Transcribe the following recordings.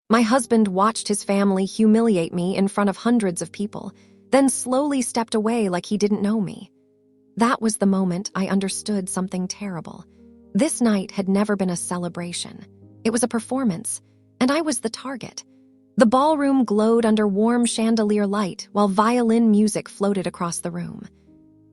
My husband watched his family humiliate me in front of hundreds of people, then slowly stepped away like he didn't know me. That was the moment I understood something terrible. This night had never been a celebration. It was a performance, and I was the target. The ballroom glowed under warm chandelier light while violin music floated across the room.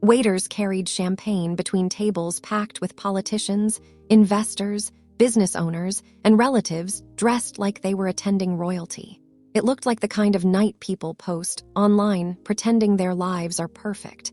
Waiters carried champagne between tables packed with politicians, investors, business owners, and relatives dressed like they were attending royalty. It looked like the kind of night people post online pretending their lives are perfect.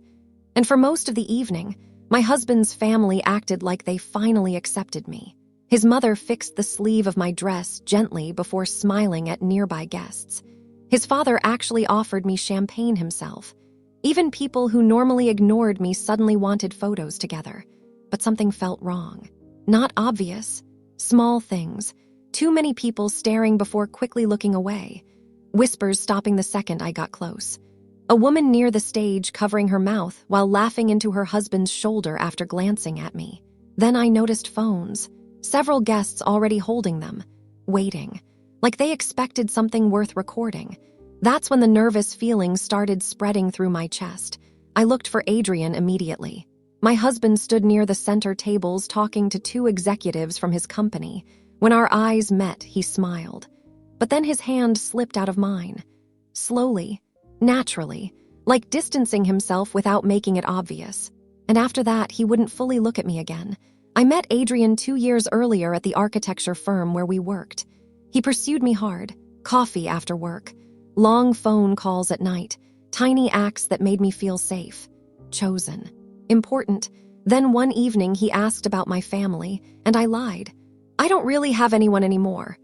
And for most of the evening, my husband's family acted like they finally accepted me. His mother fixed the sleeve of my dress gently before smiling at nearby guests. His father actually offered me champagne himself. Even people who normally ignored me suddenly wanted photos together. But something felt wrong. Not obvious. Small things. Too many people staring before quickly looking away. Whispers stopping the second I got close. A woman near the stage covering her mouth while laughing into her husband's shoulder after glancing at me. Then I noticed phones. Several guests already holding them. Waiting. Like they expected something worth recording. That's when the nervous feelings started spreading through my chest. I looked for Adrian immediately. My husband stood near the center tables talking to two executives from his company. When our eyes met, he smiled. But then his hand slipped out of mine. Slowly, naturally, like distancing himself without making it obvious. And after that, he wouldn't fully look at me again. I met Adrian 2 years earlier at the architecture firm where we worked. He pursued me hard. Coffee after work. Long phone calls at night. Tiny acts that made me feel safe. Chosen. Important. Then one evening he asked about my family, and I lied. I don't really have anyone anymore.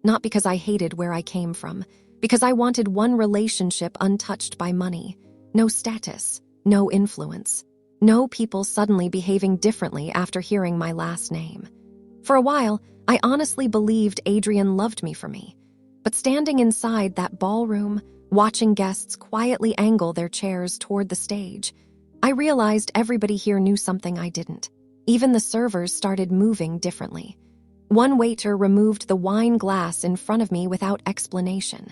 Not because I hated where I came from, because I wanted one relationship untouched by money. No status, no influence. No people suddenly behaving differently after hearing my last name. For a while, I honestly believed Adrian loved me for me. But standing inside that ballroom, watching guests quietly angle their chairs toward the stage, I realized everybody here knew something I didn't. Even the servers started moving differently. One waiter removed the wine glass in front of me without explanation.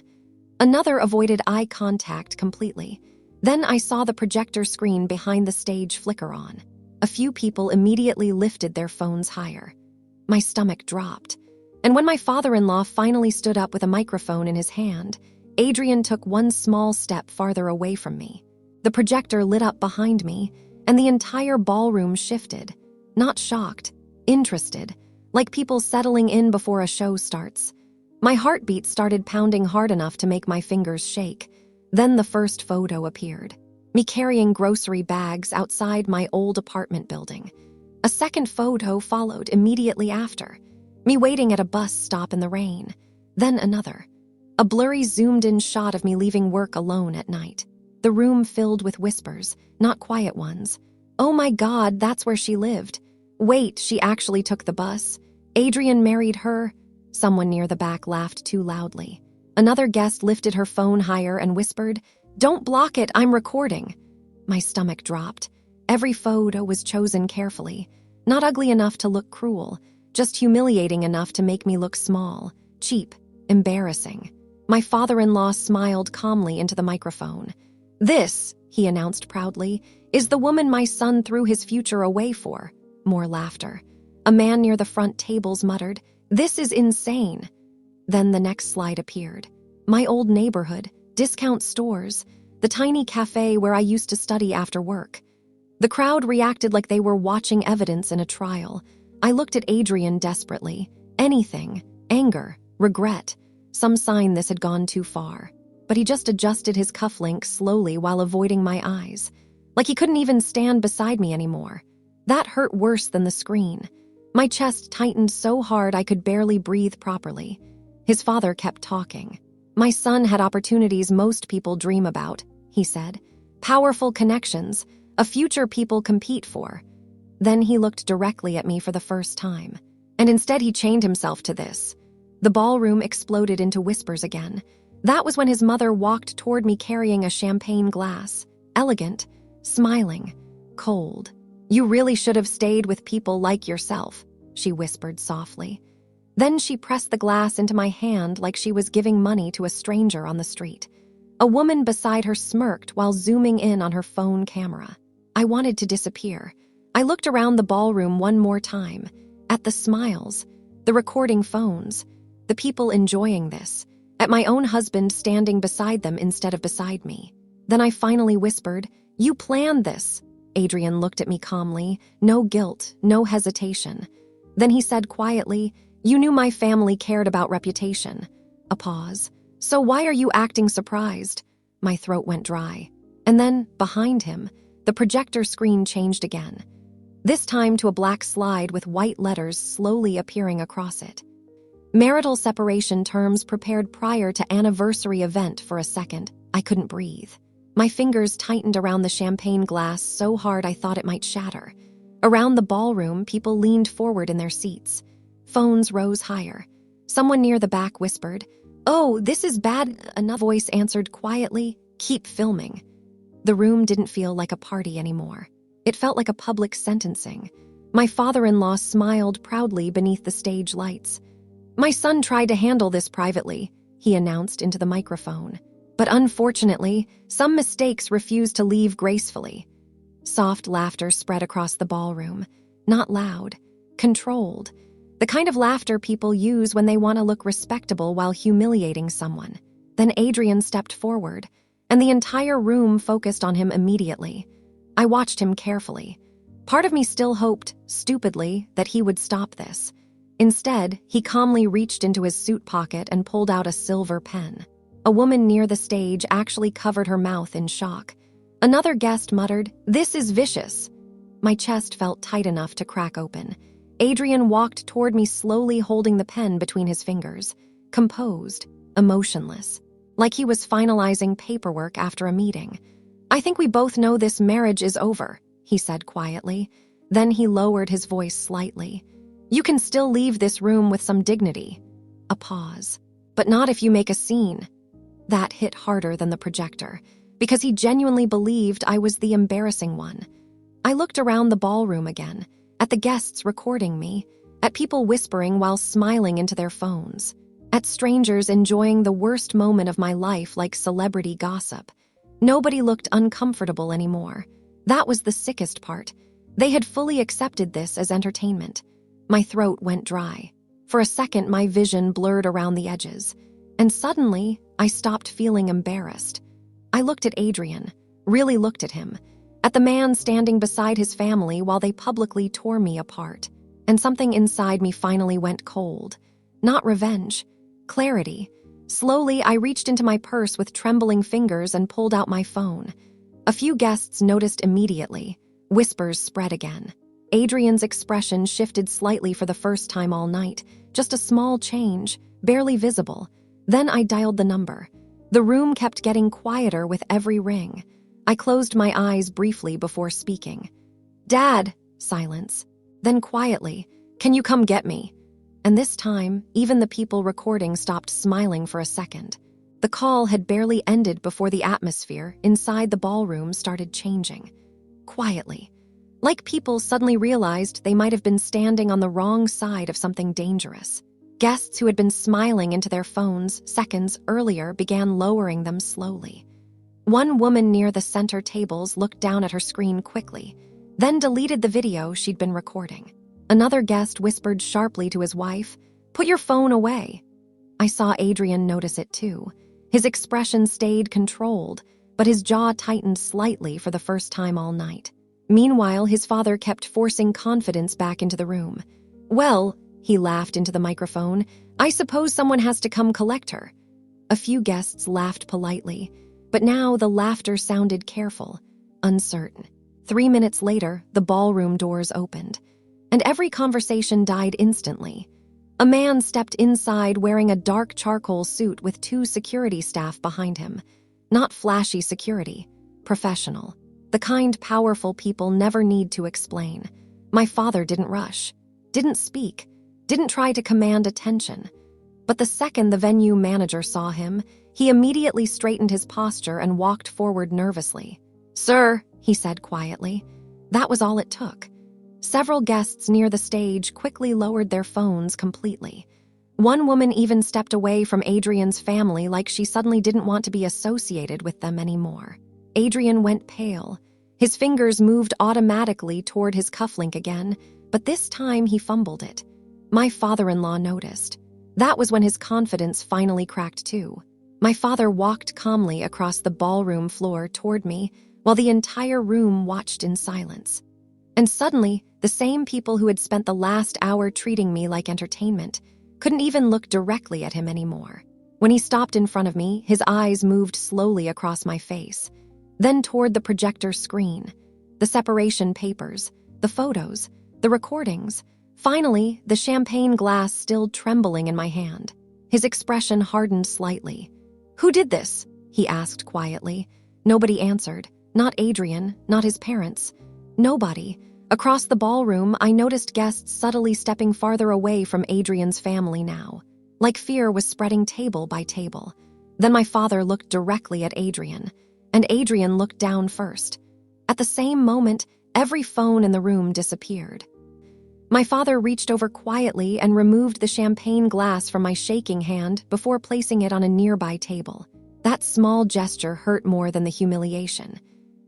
Another avoided eye contact completely. Then I saw the projector screen behind the stage flicker on. A few people immediately lifted their phones higher. My stomach dropped. And when my father-in-law finally stood up with a microphone in his hand, Adrian took one small step farther away from me. The projector lit up behind me, and the entire ballroom shifted. Not shocked, interested, like people settling in before a show starts. My heartbeat started pounding hard enough to make my fingers shake. Then the first photo appeared. Me carrying grocery bags outside my old apartment building. A second photo followed immediately after. Me waiting at a bus stop in the rain. Then another. A blurry zoomed-in shot of me leaving work alone at night. The room filled with whispers, not quiet ones. Oh my God, that's where she lived. Wait, she actually took the bus. Adrian married her. Someone near the back laughed too loudly. Another guest lifted her phone higher and whispered, "Don't block it, I'm recording." My stomach dropped. Every photo was chosen carefully. Not ugly enough to look cruel, just humiliating enough to make me look small, cheap, embarrassing. My father-in-law smiled calmly into the microphone. "This," he announced proudly, "is the woman my son threw his future away for." More laughter. A man near the front tables muttered, "This is insane." Then the next slide appeared. My old neighborhood, discount stores, the tiny cafe where I used to study after work. The crowd reacted like they were watching evidence in a trial. I looked at Adrian desperately. Anything, anger, regret, some sign this had gone too far. But he just adjusted his cufflinks slowly while avoiding my eyes. Like he couldn't even stand beside me anymore. That hurt worse than the screen. My chest tightened so hard I could barely breathe properly. His father kept talking. "My son had opportunities most people dream about," he said. "Powerful connections, a future people compete for." Then he looked directly at me for the first time. And instead he chained himself to this. The ballroom exploded into whispers again. That was when his mother walked toward me carrying a champagne glass. Elegant, smiling, cold. "You really should have stayed with people like yourself," she whispered softly. Then she pressed the glass into my hand like she was giving money to a stranger on the street. A woman beside her smirked while zooming in on her phone camera. I wanted to disappear. I looked around the ballroom one more time, at the smiles, the recording phones, the people enjoying this, at my own husband standing beside them instead of beside me. Then I finally whispered, "You planned this." Adrian looked at me calmly, no guilt, no hesitation. Then he said quietly, "You knew my family cared about reputation." A pause. "So why are you acting surprised?" My throat went dry. And then, behind him, the projector screen changed again. This time to a black slide with white letters slowly appearing across it. Marital separation terms prepared prior to anniversary event. For a second, I couldn't breathe. My fingers tightened around the champagne glass so hard I thought it might shatter. Around the ballroom, people leaned forward in their seats. Phones rose higher. Someone near the back whispered, "Oh, this is bad." Another voice answered quietly, "Keep filming." The room didn't feel like a party anymore. It felt like a public sentencing. My father-in-law smiled proudly beneath the stage lights. "My son tried to handle this privately," he announced into the microphone. "But unfortunately, some mistakes refused to leave gracefully." Soft laughter spread across the ballroom. Not loud, controlled. The kind of laughter people use when they want to look respectable while humiliating someone. Then Adrian stepped forward, and the entire room focused on him immediately. I watched him carefully. Part of me still hoped, stupidly, that he would stop this. Instead, he calmly reached into his suit pocket and pulled out a silver pen. A woman near the stage actually covered her mouth in shock. Another guest muttered, "This is vicious." My chest felt tight enough to crack open. Adrian walked toward me slowly holding the pen between his fingers, composed, emotionless, like he was finalizing paperwork after a meeting. "I think we both know this marriage is over," he said quietly. Then he lowered his voice slightly. "You can still leave this room with some dignity." A pause. "But not if you make a scene." That hit harder than the projector, because he genuinely believed I was the embarrassing one. I looked around the ballroom again, at the guests recording me, at people whispering while smiling into their phones, at strangers enjoying the worst moment of my life like celebrity gossip. Nobody looked uncomfortable anymore. That was the sickest part. They had fully accepted this as entertainment. My throat went dry. For a second, my vision blurred around the edges. And suddenly, I stopped feeling embarrassed. I looked at Adrian, really looked at him, at the man standing beside his family while they publicly tore me apart. And something inside me finally went cold. Not revenge, clarity. Slowly, I reached into my purse with trembling fingers and pulled out my phone. A few guests noticed immediately. Whispers spread again. Adrian's expression shifted slightly for the first time all night, just a small change, barely visible. Then I dialed the number. The room kept getting quieter with every ring. I closed my eyes briefly before speaking. "Dad," silence. Then quietly, "Can you come get me?" And this time, even the people recording stopped smiling for a second. The call had barely ended before the atmosphere inside the ballroom started changing. Quietly. Like people suddenly realized they might have been standing on the wrong side of something dangerous. Guests who had been smiling into their phones seconds earlier began lowering them slowly. One woman near the center tables looked down at her screen quickly, then deleted the video she'd been recording. Another guest whispered sharply to his wife, "Put your phone away." I saw Adrian notice it too. His expression stayed controlled, but his jaw tightened slightly for the first time all night. Meanwhile, his father kept forcing confidence back into the room. "Well," he laughed into the microphone, "I suppose someone has to come collect her." A few guests laughed politely, but now the laughter sounded careful, uncertain. 3 minutes later, the ballroom doors opened, and every conversation died instantly. A man stepped inside wearing a dark charcoal suit with 2 security staff behind him. Not flashy security, professional. The kind powerful people never need to explain. My father didn't rush, didn't speak, didn't try to command attention. But the second the venue manager saw him, he immediately straightened his posture and walked forward nervously. "Sir," he said quietly. That was all it took. Several guests near the stage quickly lowered their phones completely. One woman even stepped away from Adrian's family like she suddenly didn't want to be associated with them anymore. Adrian went pale. His fingers moved automatically toward his cufflink again, but this time he fumbled it. My father-in-law noticed. That was when his confidence finally cracked too. My father walked calmly across the ballroom floor toward me while the entire room watched in silence. And suddenly, the same people who had spent the last hour treating me like entertainment couldn't even look directly at him anymore. When he stopped in front of me, his eyes moved slowly across my face, then toward the projector screen, the separation papers, the photos, the recordings. Finally, the champagne glass still trembling in my hand. His expression hardened slightly. "Who did this?" he asked quietly. Nobody answered. Not Adrian, not his parents. Nobody. Across the ballroom, I noticed guests subtly stepping farther away from Adrian's family now, like fear was spreading table by table. Then my father looked directly at Adrian, and Adrian looked down first. At the same moment, every phone in the room disappeared. My father reached over quietly and removed the champagne glass from my shaking hand before placing it on a nearby table. That small gesture hurt more than the humiliation.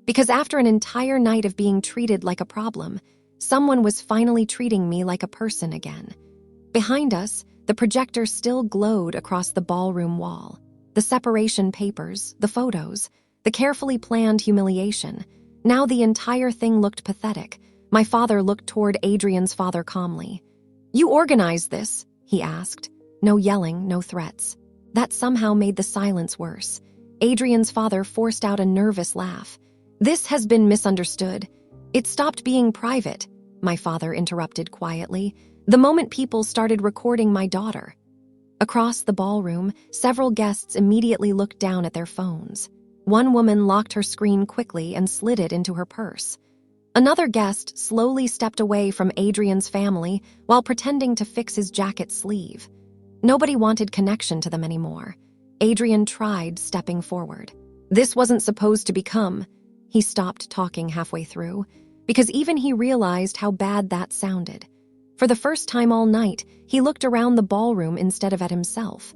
Because after an entire night of being treated like a problem, someone was finally treating me like a person again. Behind us, the projector still glowed across the ballroom wall. The separation papers, the photos, the carefully planned humiliation. Now the entire thing looked pathetic. My father looked toward Adrian's father calmly. "You organized this?" he asked. No yelling, no threats. That somehow made the silence worse. Adrian's father forced out a nervous laugh. "This has been misunderstood. It stopped being private," my father interrupted quietly, "the moment people started recording my daughter." Across the ballroom, several guests immediately looked down at their phones. One woman locked her screen quickly and slid it into her purse. Another guest slowly stepped away from Adrian's family while pretending to fix his jacket sleeve. Nobody wanted connection to them anymore. Adrian tried stepping forward. "This wasn't supposed to become..." He stopped talking halfway through, because even he realized how bad that sounded. For the first time all night, he looked around the ballroom instead of at himself,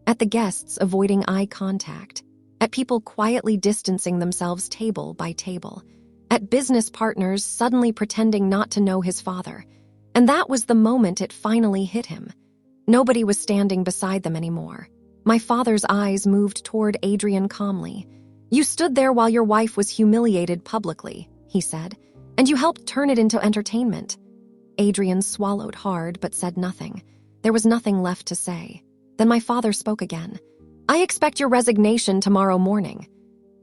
at the guests avoiding eye contact, at people quietly distancing themselves table by table, at business partners suddenly pretending not to know his father. And that was the moment it finally hit him. Nobody was standing beside them anymore. My father's eyes moved toward Adrian calmly. "You stood there while your wife was humiliated publicly," he said, "and you helped turn it into entertainment." Adrian swallowed hard but said nothing. There was nothing left to say. Then my father spoke again. "I expect your resignation tomorrow morning."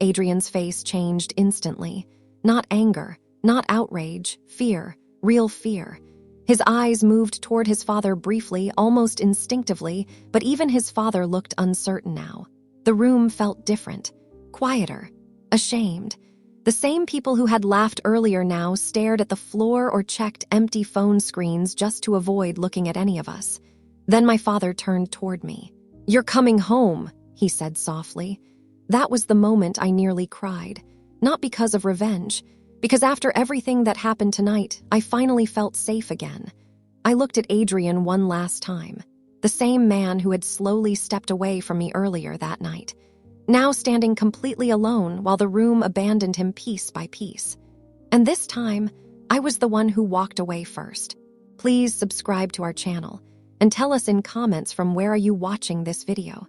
Adrian's face changed instantly. Not anger, not outrage, fear, real fear. His eyes moved toward his father briefly, almost instinctively, but even his father looked uncertain now. The room felt different. Quieter, ashamed. The same people who had laughed earlier now stared at the floor or checked empty phone screens just to avoid looking at any of us. Then my father turned toward me. "You're coming home," he said softly. That was the moment I nearly cried. Not because of revenge, because after everything that happened tonight, I finally felt safe again. I looked at Adrian one last time, the same man who had slowly stepped away from me earlier that night, now standing completely alone while the room abandoned him piece by piece. And this time, I was the one who walked away first. Please subscribe to our channel and tell us in comments from where are you watching this video.